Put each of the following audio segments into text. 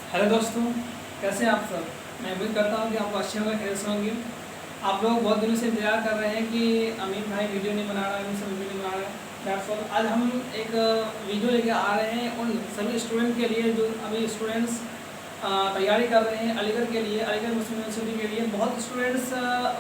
Hello दोस्तों, कैसे हैं आप सब। मैं उम्मीद करता हूँ कि आप अच्छे होंगे, खैर से होंगे। आप लोग बहुत दिनों से इंतजार कर रहे हैं कि अमित भाई वीडियो नहीं बना रहा है, अमित सब वीडियो नहीं बना रहा है। दैट्स ऑल, आज हम एक वीडियो लेके आ रहे हैं उन सभी स्टूडेंट के लिए जो अभी स्टूडेंट्स तैयारी कर रहे हैं अलीगढ़ के लिए, अलीगढ़ मुस्लिम यूनिवर्सिटी के लिए। बहुत स्टूडेंट्स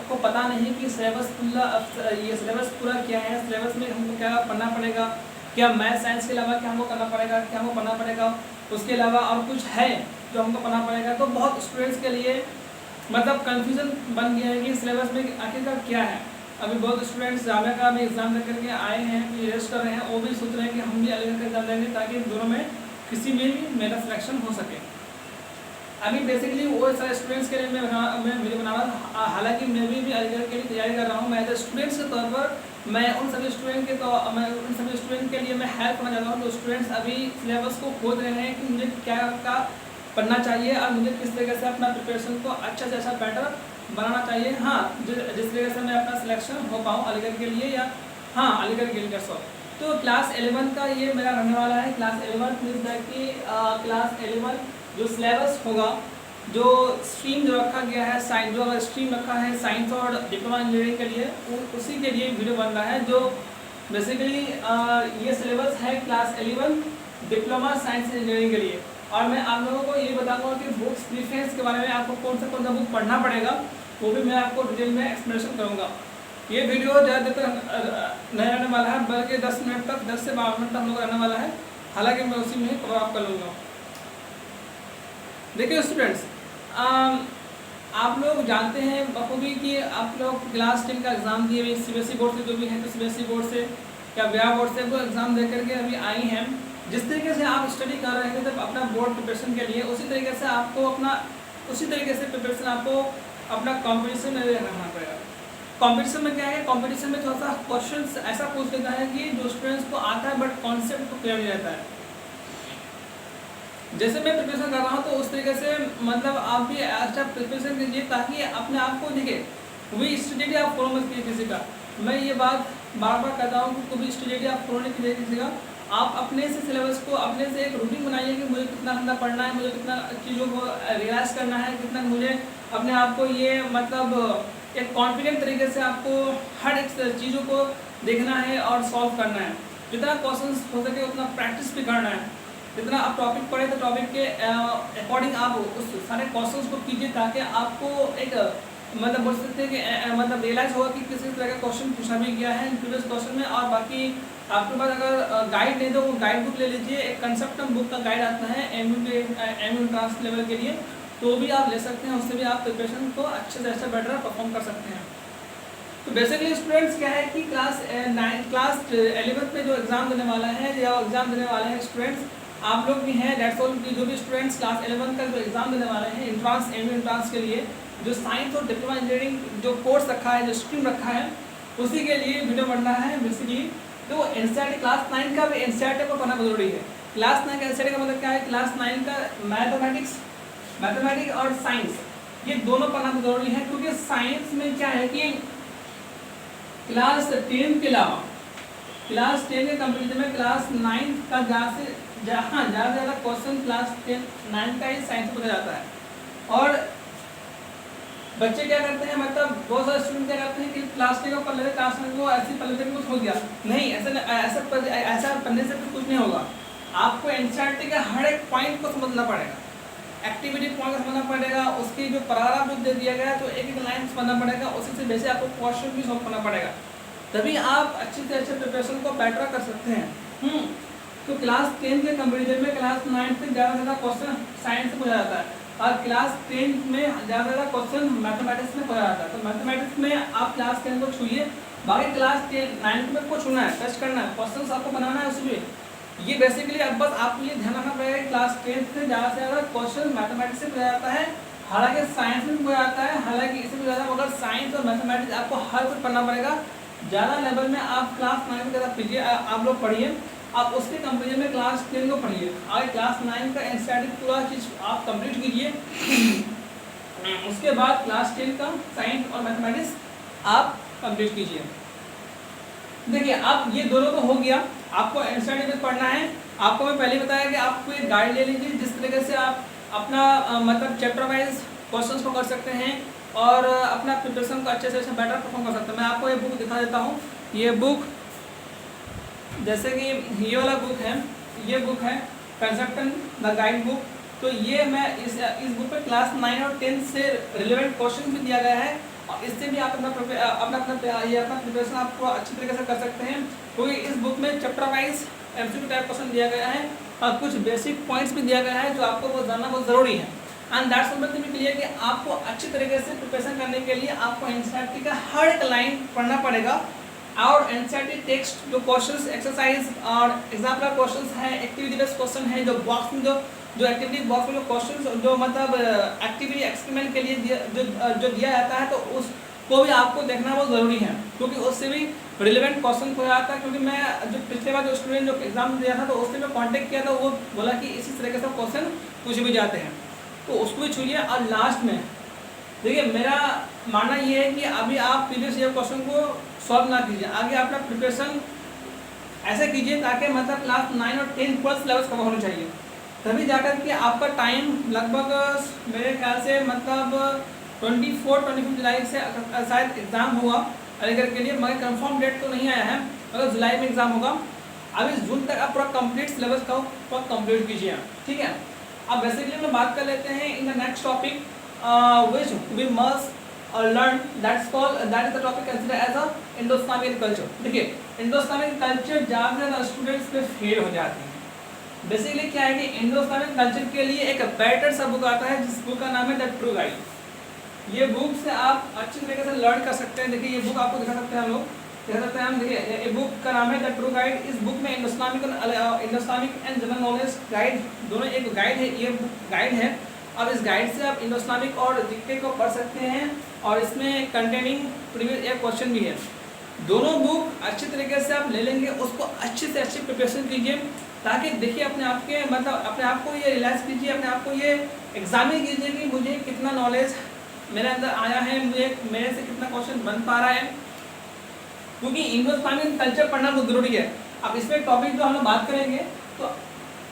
को पता नहीं कि सिलेबस पूरा क्या है, सिलेबस में हमको क्या पढ़ना पड़ेगा, क्या मैथ साइंस के अलावा क्या हमको करना पड़ेगा, क्या हमको पढ़ना पड़ेगा, उसके अलावा और कुछ है जो हमको पढ़ना पड़ेगा। तो बहुत स्टूडेंट्स के लिए मतलब कन्फ्यूज़न बन गया है कि सिलेबस में आखिरकार क्या है। अभी बहुत स्टूडेंट्स जामिया का भी एग्ज़ाम दे करके आए हैं, कि रेस्ट कर रहे हैं, वो भी सोच रहे हैं कि हम भी अलीगढ़ का एग्ज़ाम देंगे ताकि दोनों में किसी में भी मेरा सिलेक्शन हो सके। अभी बेसिकली वो सारे स्टूडेंट्स के लिए मैं वीडियो बना रहा हूँ। हालांकि मैं भी अलीगढ़ के लिए तैयारी कर रहा हूँ। मैं एज स्टूडेंट्स के तौर पर मैं उन सभी स्टूडेंट के लिए मैं हेल्प करना चाहता हूँ जो स्टूडेंट्स अभी सिलेबस को खोज रहे हैं कि मुझे क्या पढ़ना चाहिए और मुझे किस तरीके से अपना प्रिपरेशन को अच्छा से अच्छा बेटर बनाना चाहिए। हाँ, जिस तरीके से मैं अपना सिलेक्शन हो पाऊँ अलीगढ़ के लिए, या हाँ अलीगढ़ के लिए। तो क्लास 11 का ये मेरा रहने वाला है। क्लास 11 मीन्स दैट कि क्लास 11 जो सिलेबस होगा, जो स्ट्रीम जो रखा गया है, साइंस जो अगर स्ट्रीम रखा है साइंस और डिप्लोमा इंजीनियरिंग के लिए, उसी के लिए वीडियो बन रहा है। जो बेसिकली ये सिलेबस है क्लास 11 डिप्लोमा साइंस इंजीनियरिंग के लिए। और मैं आप लोगों को ये बताऊंगा कि बुक्स प्रीफरेंस के बारे में आपको कौन सा बुक पढ़ना पड़ेगा, वो भी मैं आपको डिटेल में एक्सप्लेनेशन करूँगा। ये वीडियो ज़्यादा देर नहीं रहने वाला है, बल्कि 10 मिनट तक, 10 से 12 मिनट तक हम लोग रहने वाला है। हालांकि मैं उसी में कवर अप कर लूँगा। देखिए स्टूडेंट्स, आप लोग जानते हैं बखूबी कि आप लोग क्लास 10 का एग्ज़ाम दिए हुए सीबीएसई बोर्ड से, जो भी है तो सीबीएसई बोर्ड से या बिहार बोर्ड से वो एग्ज़ाम दे करके अभी आई हैं। जिस तरीके से आप स्टडी कर रहे थे तब अपना बोर्ड प्रिपरेशन के लिए, उसी तरीके से प्रिपरेशन आपको अपना कॉम्पिटिशन में रखना पड़ेगा। कॉम्पिटिशन में क्या है, कॉम्पिटिशन में थोड़ा सा क्वेश्चन ऐसा पूछ लेता है कि जो स्टूडेंट्स को आता है बट कॉन्सेप्ट को क्लियर नहीं रहता है। जैसे मैं प्रिपरेशन कर रहा हूँ तो उस तरीके से मतलब आप भी अच्छा प्रिपरेशन कीजिए, ताकि अपने आप को देखिए वही स्ट्रेटेजी आप फॉलो मत कीजिए किसी का। मैं ये बात बार बार कहता हूँ कि कोई स्ट्रेटेजी आप फॉलो नहीं कीजिए किसी का। आप अपने से सिलेबस को, अपने से एक रूटीन बनाइए कि मुझे कितना घंटा पढ़ना है, मुझे कितना चीज़ों को रियलाइज करना है, कितना मुझे अपने आप को ये मतलब एक कॉन्फिडेंट तरीके से आपको हर एक चीज़ों को देखना है और सॉल्व करना है। जितना क्वेश्चन हो सके उतना प्रैक्टिस भी करना है। जितना आप टॉपिक पढ़े तो टॉपिक के अकॉर्डिंग आप उस सारे क्वेश्चंस को कीजिए, ताकि आपको एक मतलब बोल सकते हैं कि मतलब रियलाइज होगा कि किस तरह का क्वेश्चन पूछा भी गया है प्रीवियस क्वेश्चन में। और बाकी आपके पास अगर गाइड नहीं तो वो गाइड बुक ले लीजिए। एक कंसेप्टम बुक का गाइड आता है एमयू एंट्रेंस लेवल के लिए, तो भी आप ले सकते हैं। उससे भी आप प्रिपरेशन को अच्छे से अच्छा बेटर परफॉर्म कर सकते हैं। तो बेसिकली स्टूडेंट्स क्या है कि क्लास 11 में जो एग्ज़ाम देने वाला है या एग्ज़ाम देने वाले हैं स्टूडेंट्स, आप लोग भी हैं। डेट्स ऑल की जो भी स्टूडेंट्स क्लास 11 का जो एग्ज़ाम देने वाले हैं एंट्रांस एमयू एंट्रांस के लिए, जो साइंस और डिप्लोमा इंजीनियरिंग जो कोर्स रखा है, जो स्ट्रीम रखा है, उसी के लिए वीडियो बनना है बेसिकली। तो एनसीईआरटी क्लास 9 का भी एनसीईआरटी को पढ़ना जरूरी है। क्लास 9 का एनसीईआरटी का मतलब क्या है, क्लास 9 का मैथमेटिक्स और साइंस ये दोनों पढ़ना जरूरी है। क्योंकि साइंस में क्या है कि क्लास 10 के अलावा क्लास 10 के कंपेरिजन में क्लास 9 का ज़्यादा क्वेश्चन क्लास 9 का ही साइंस पूछा जाता है। और बच्चे क्या करते हैं, मतलब बहुत सारे स्टूडेंट क्या करते हैं कि क्लास 10 को पढ़ लेते, क्लास 9 को ऐसे पढ़ लेते कि कुछ हो गया। नहीं, ऐसा पढ़ने से कुछ नहीं होगा। आपको एनसीईआरटी का हर एक पॉइंट को समझना पड़ेगा, एक्टिविटी पॉइंट को समझना पड़ेगा, उसकी जो पैराग्राफ जो दे दिया गया है तो एक एक लाइन समझना पड़ेगा, उसी से वैसे आपको क्वेश्चन भी सॉल्व करना पड़ेगा, तभी आप अच्छे से अच्छे प्रिपरेशन को बेटर कर सकते हैं। तो क्लास 10 के कंपेरिजन में क्लास 9 से ज़्यादा क्वेश्चन साइंस से पूछा जाता है, और क्लास 10 में ज़्यादा क्वेश्चन मैथमेटिक्स में पूछा जाता है। तो मैथमेटिक्स में आप क्लास 10 को छूइए, बाकी क्लास 9 में को छूना है, टच करना है, क्वेश्चन आपको बनाना है उसमें। ये बेसिकली अब बस आपको ये ध्यान रखना पड़ेगा कि क्लास 10 से ज़्यादा क्वेश्चन मैथमेटिक्स से पूछा जाता है, हालांकि साइंस में पूछा जाता है, हालांकि इससे भी ज़्यादा, मगर साइंस और मैथमेटिक्स आपको हर कुछ पढ़ना पड़ेगा। ज़्यादा लेवल में आप क्लास 9 में ज़्यादा पढ़िए, आप लोग पढ़िए, आप उसके कंपेरिजन में क्लास 10 को पढ़िए। आगे क्लास 9 का एनसीईआरटी पूरा चीज़ आप कंप्लीट कीजिए, उसके बाद क्लास 10 का साइंस और मैथमेटिक्स आप कंप्लीट कीजिए। देखिए अब ये दोनों तो हो गया, आपको एनसीईआरटी में पढ़ना है। आपको मैं पहले बताया कि आपको एक गाइड ले लीजिए, जिस तरीके से आप अपना मतलब चैप्टर वाइज क्वेश्चंस को कर सकते हैं और अपना प्रिपरेशन को अच्छे से अच्छा बेटर परफॉर्म कर सकते हैं। मैं आपको ये बुक दिखा देता हूँ। ये बुक जैसे कि ये वाला बुक है, ये बुक है कंसेप्शन द गाइड बुक। तो ये मैं इस बुक पे क्लास 9 और 10 से रिलेवेंट क्वेश्चन भी दिया गया है और इससे भी आप अपना प्रिपरेशन आपको अच्छी तरीके से कर सकते हैं, क्योंकि इस बुक में chapter wise MCQ type question दिया गया है और कुछ बेसिक पॉइंट्स भी दिया गया है जो आपको वो जानना बहुत ज़रूरी है। एंड दैट्स समथिंग भी क्लियर कि आपको अच्छी तरीके से प्रिपरेशन करने के लिए आपको एनसीईआरटी का हर एक लाइन पढ़ना पड़ेगा और एनसीईआरटी टेक्स्ट जो क्वेश्चंस एक्सरसाइज और एग्जाम्पलर क्वेश्चंस हैं, एक्टिविटी बेस्ड क्वेश्चन है, जो बॉक्स में जो एक्टिविटी बॉक्स में जो क्वेश्चंस जो मतलब एक्टिविटी एक्सपेरिमेंट के लिए जो दिया जाता है, तो उसको भी आपको देखना बहुत ज़रूरी है, क्योंकि उससे भी रिलेवेंट क्वेश्चन हो जाता है। क्योंकि मैं जो पिछले बार जो स्टूडेंट जो एग्जाम दिया था, तो उससे मैं कॉन्टेक्ट किया था, वो बोला कि इसी तरीके से क्वेश्चन पूछ भी जाते हैं, तो उसको भी छूलिए। और लास्ट में देखिए, मेरा मानना ये है कि अभी आप प्रीवियस ईयर क्वेश्चन को सॉल्व ना कीजिए, आगे अपना प्रिपरेशन ऐसे कीजिए ताकि मतलब क्लास 9 और 10 प्लस सिलेबस कवर होना चाहिए, तभी जाकर के आपका टाइम लगभग मेरे ख्याल से मतलब 24-25 जुलाई से शायद एग्ज़ाम होगा अलीगढ़ के लिए, मगर कंफर्म डेट तो नहीं आया है, मगर जुलाई में एग्ज़ाम होगा। अभी जून तक आप पूरा कंप्लीट सिलेबस का पूरा कंप्लीट कीजिए, ठीक है। अब बेसिकली हम बात कर लेते हैं in the next topic which we must learn, that is the topic considered as a Indo-Islamic culture। देखिए, Indo-Islamic culture ज़्यादा स्टूडेंट्स पे फेल हो जाती है। बेसिकली क्या है कि Indo-Islamic culture के लिए एक बेटर सा बुक आता है, जिस बुक का नाम है द ट्रू गाइड। ये बुक से आप अच्छी तरीके से लर्न कर सकते हैं। देखिए, ये बुक आपको दिखा सकते हैं, हम लोग दिखा सकते हैं हम। देखिए, ये बुक का नाम है द ट्रू गाइड। इस बुक में Indo-Islamic and general knowledge guide दोनों एक गाइड है, ये बुक गाइड है। अब इस गाइड से आप इंडो-इस्लामिक और जीके को पढ़ सकते हैं और इसमें कंटेनिंग प्रीवियस ईयर क्वेश्चन भी है। दोनों बुक अच्छी तरीके से आप ले लेंगे, उसको अच्छे से अच्छी प्रिपरेशन कीजिए, ताकि देखिए अपने आप के मतलब अपने आप को ये रियलाइज़ कीजिए, अपने आप को ये एग्जामिन कीजिए कि मुझे कितना नॉलेज मेरे अंदर आया है, मुझे मेरे से कितना क्वेश्चन बन पा रहा है, क्योंकि इंडो-इस्लामिक कल्चर पढ़ना बहुत ज़रूरी है। अब इसमें टॉपिक जो हम लोग बात करेंगे, तो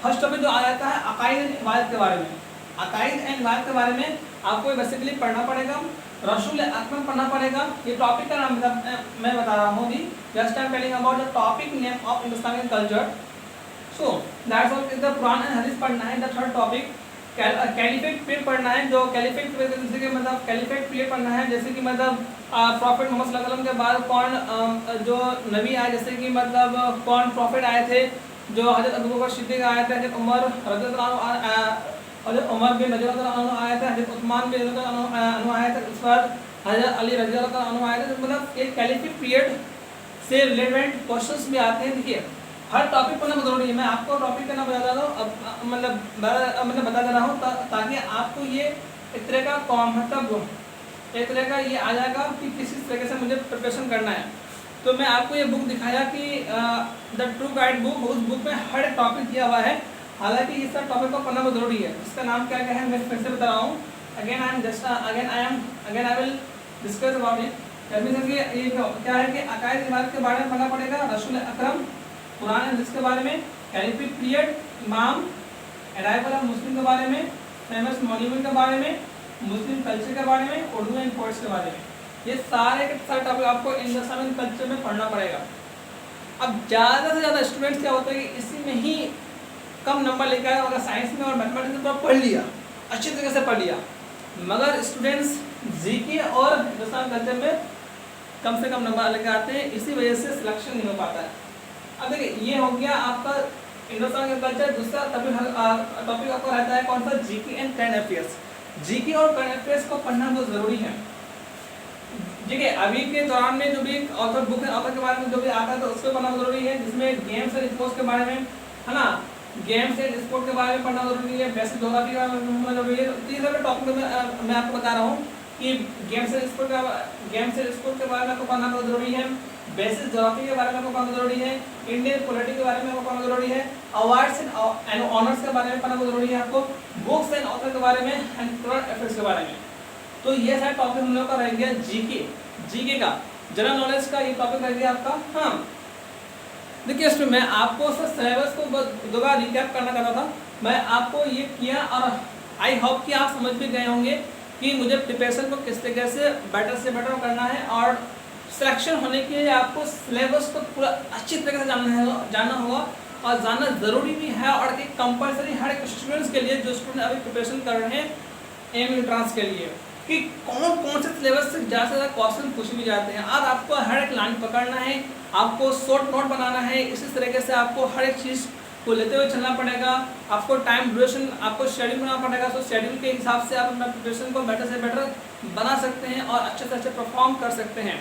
फर्स्ट टॉपिक जो आ जाता है अकायद एंड इबादत के बारे में। अकायद एंड इबादत के बारे में आपको बेसिकली पढ़ना पड़ेगा, रसूल अकरम पढ़ना पड़ेगा। ये टॉपिक का नाम मैं बता रहा हूँ अभी, just I am telling about the topic name of Islamic culture. So that's all. The Quran and हदीस पढ़ना है। The third topic caliphate period पढ़ना है, जो कैलिफेट जैसे कि मतलब कैलिफेट पीरियड पढ़ना है, जैसे कि मतलब प्रॉफिट मोहम्मद सल्लल्लाहु अलैहि वसल्लम के बाद कौन जो नबी आए, जैसे कि मतलब कौन प्रॉफिट आए थे, जो हज़रत अबू बकर सिद्दीक़ आए थे, हज़रत उमर रज़ियल्लाहु अन्हु, हज़रत उमर बिन रज़ियल्लाहु अन्हु आए थे, हज़रत उस्मान बिन रज़ियल्लाहु अन्हु आए थे, उस पर हज़रत अली रज़ियल्लाहु अन्हु आए थे। मतलब एक कैलिफेट पीरियड से रिलेवेंट क्वेश्चंस भी आते हैं। देखिए, हर टॉपिक पढ़ना जरूरी है। मैं आपको टॉपिक का नाम बता रहा हूँ, अब मतलब बता दे रहा हूँ, ताकि आपको ये एक तरह का मतलब एक तरह का ये आ जाएगा कि किस तरीके से मुझे प्रिपरेशन करना है। तो मैं आपको ये बुक दिखाया कि द ट्रू गाइड बुक, उस बुक में हर एक टॉपिक दिया हुआ है। हालांकि इस सब टॉपिक को पढ़ना बहुत जरूरी है। इसका नाम क्या क्या है मैं फिर से बता रहा हूँ। Again I will discuss about it. ये क्या है कि अकायद इबादत के बारे में पढ़ना पड़ेगा, रसूल अकरम, कुरान हदीस के बारे में, कैलिफेट पीरियड, इमाम, अराइवल ऑफ मुस्लिम के बारे में, फेमस मॉन्यूमेंट के बारे में, मुस्लिम कल्चर के बारे में, उर्दू एंड पोएट्स के बारे में। ये सारे के सारे टॉपिक आपको इंडो-इस्लामिक कल्चर में पढ़ना पड़ेगा। अब ज़्यादा से ज़्यादा स्टूडेंट्स क्या होता है कि इसी में ही कम नंबर लेकर आए, अगर साइंस में और मैथमेटिक्स में पूरा पढ़ लिया, अच्छी तरीके से पढ़ लिया, मगर स्टूडेंट्स जीके और हिंदुस्तान कल्चर में कम से कम नंबर लेकर आते हैं, इसी वजह से सिलेक्शन नहीं हो पाता है। अब देखिए, ये हो गया आपका हिंदुस्तान का कल्चर। दूसरा टॉपिक आपको रहता है कौन सा, GK and current affairs. GK और करंट अफेयर्स को पढ़ना बहुत ज़रूरी है। ठीक है, अभी के दौरान में जो भी ऑथर बुक है, ऑथर के बारे में जो भी आता है तो उसको पढ़ना जरूरी है, जिसमें गेम्स एंड स्पोर्ट्स के बारे में है ना, गेम्स एंड स्पोर्ट के बारे में पढ़ना जरूरी है, बेसिक ज्योग्राफी के बारे में पढ़ना जरूरी है। तो ये सारे टॉपिक मैं आपको बता रहा हूँ कि गेम्स एंड स्पोर्ट के बारे में आपको पढ़ना बहुत जरूरी है, बेसिक ज्योग्राफी के बारे में आपको पढ़ना जरूरी है, इंडियन पॉलिटी के बारे में आपको पढ़ना जरूरी है, अवार्ड्स एंड ऑनर्स के बारे में पढ़ना बहुत जरूरी है आपको, बुक्स एंड ऑथर के बारे में एंड करंट अफेयर्स के बारे में। तो ये सारे टॉपिक हम लोग का रह गया जीके का, जनरल नॉलेज का ये टॉपिक रह गया आपका। हाँ, देखिए इसमें मैं आपको सिलेबस को दोबारा रिकैप करना चाहता था। मैं आपको ये किया और आई होप कि आप समझ भी गए होंगे कि मुझे प्रिपरेशन को किस तरीके से बेटर करना है, और सिलेक्शन होने के लिए आपको सिलेबस को पूरा अच्छी तरीके से जानना होगा और जानना ज़रूरी भी है, और एक कंपलसरी हर एक स्टूडेंट्स के लिए जो स्टूडेंट अभी प्रिपरेशन कर रहे हैं एम एंट्रेंस के लिए, कि कौन कौन से सिलेबस से ज़्यादा से ज़्यादा क्वेश्चन पूछ भी जाते हैं। और आपको हर एक लाइन पकड़ना है, आपको शॉर्ट नोट बनाना है, इसी तरीके से आपको हर एक चीज़ को लेते हुए चलना पड़ेगा। आपको टाइम ड्यूरेशन, आपको शेड्यूल बनाना पड़ेगा, तो शेड्यूल के हिसाब से आप अपना प्रिपरेशन को बेटर से बेटर बना सकते हैं और अच्छे से अच्छे परफॉर्म कर सकते हैं।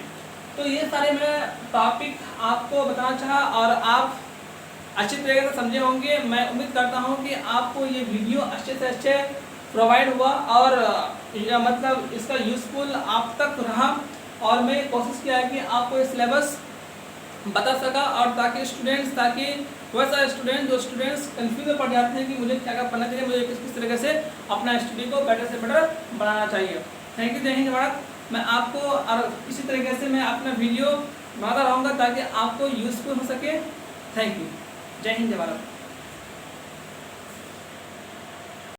तो ये सारे मैं टॉपिक आपको बताना चाहा और आप अच्छी तरीके से समझे होंगे। मैं उम्मीद करता हूँ कि आपको ये वीडियो अच्छे से अच्छे प्रोवाइड हुआ और मतलब इसका यूज़फुल आप तक रहा, और मैं कोशिश किया है कि आपको ये सिलेबस बता सका, और ताकि वैसा स्टूडेंट जो स्टूडेंट्स कंफ्यूज में पड़ जाते हैं कि मुझे क्या क्या पढ़ना चाहिए, मुझे किस तरीके से अपना स्टडी को बेटर से बेटर बनाना चाहिए। थैंक यू, जय हिंद भारत। मैं आपको और इसी तरीके से मैं अपना वीडियो बनाता रहूँगा ताकि आपको यूज़फुल हो सके। थैंक यू, जय हिंद, जय भारत।